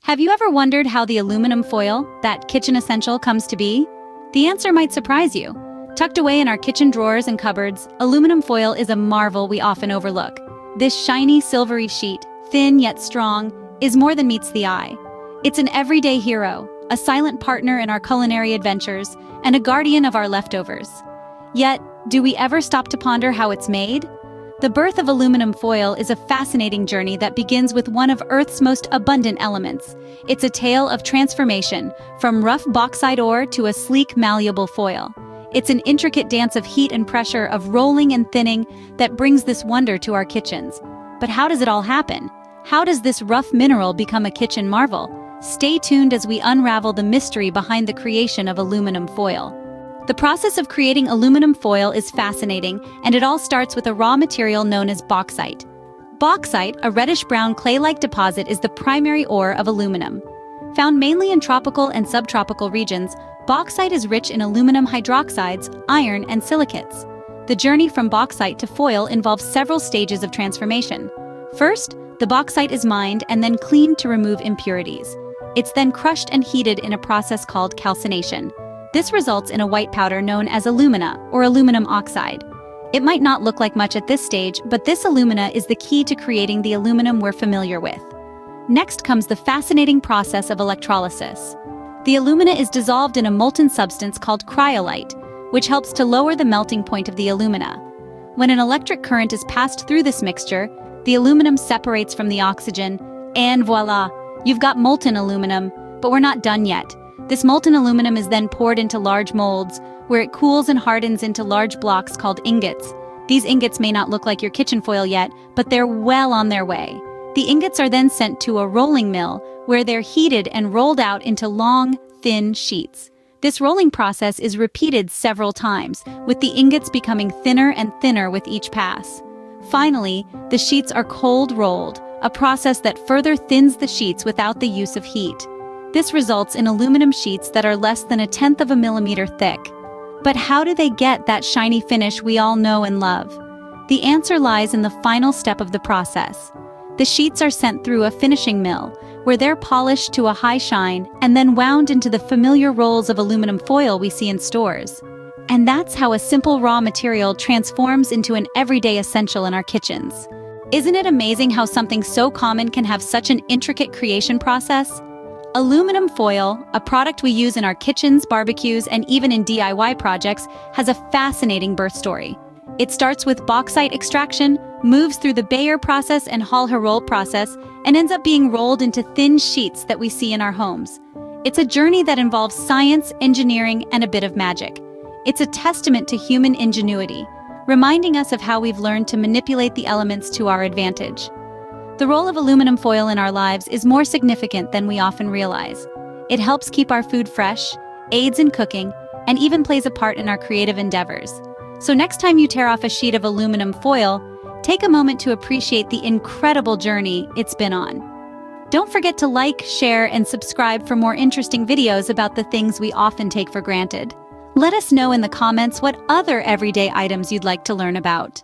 Have you ever wondered how the aluminum foil, that kitchen essential, comes to be? The answer might surprise you. Tucked away in our kitchen drawers and cupboards, aluminum foil is a marvel we often overlook. This shiny, silvery sheet, thin yet strong, is more than meets the eye. It's an everyday hero, a silent partner in our culinary adventures, and a guardian of our leftovers. Yet, do we ever stop to ponder how it's made? The birth of aluminum foil is a fascinating journey that begins with one of Earth's most abundant elements. It's a tale of transformation, from rough bauxite ore to a sleek, malleable foil. It's an intricate dance of heat and pressure, of rolling and thinning, that brings this wonder to our kitchens. But how does it all happen? How does this rough mineral become a kitchen marvel? Stay tuned as we unravel the mystery behind the creation of aluminum foil. The process of creating aluminum foil is fascinating, and it all starts with a raw material known as bauxite. Bauxite, a reddish-brown clay-like deposit, is the primary ore of aluminum. Found mainly in tropical and subtropical regions, bauxite is rich in aluminum hydroxides, iron, and silicates. The journey from bauxite to foil involves several stages of transformation. First, the bauxite is mined and then cleaned to remove impurities. It's then crushed and heated in a process called calcination. This results in a white powder known as alumina, or aluminum oxide. It might not look like much at this stage, but this alumina is the key to creating the aluminum we're familiar with. Next comes the fascinating process of electrolysis. The alumina is dissolved in a molten substance called cryolite, which helps to lower the melting point of the alumina. When an electric current is passed through this mixture, the aluminum separates from the oxygen, and voila, you've got molten aluminum. But we're not done yet. This molten aluminum is then poured into large molds, where it cools and hardens into large blocks called ingots. These ingots may not look like your kitchen foil yet, but they're well on their way. The ingots are then sent to a rolling mill, where they're heated and rolled out into long, thin sheets. This rolling process is repeated several times, with the ingots becoming thinner and thinner with each pass. Finally, the sheets are cold rolled, a process that further thins the sheets without the use of heat. This results in aluminum sheets that are less than 1/10 of a millimeter thick. But how do they get that shiny finish we all know and love? The answer lies in the final step of the process. The sheets are sent through a finishing mill, where they're polished to a high shine and then wound into the familiar rolls of aluminum foil we see in stores. And that's how a simple raw material transforms into an everyday essential in our kitchens. Isn't it amazing how something so common can have such an intricate creation process? Aluminum foil, a product we use in our kitchens, barbecues, and even in DIY projects, has a fascinating birth story. It starts with bauxite extraction, moves through the Bayer process and Hall-Héroult process, and ends up being rolled into thin sheets that we see in our homes. It's a journey that involves science, engineering, and a bit of magic. It's a testament to human ingenuity, reminding us of how we've learned to manipulate the elements to our advantage. The role of aluminum foil in our lives is more significant than we often realize. It helps keep our food fresh, aids in cooking, and even plays a part in our creative endeavors. So next time you tear off a sheet of aluminum foil, take a moment to appreciate the incredible journey it's been on. Don't forget to like, share, and subscribe for more interesting videos about the things we often take for granted. Let us know in the comments what other everyday items you'd like to learn about.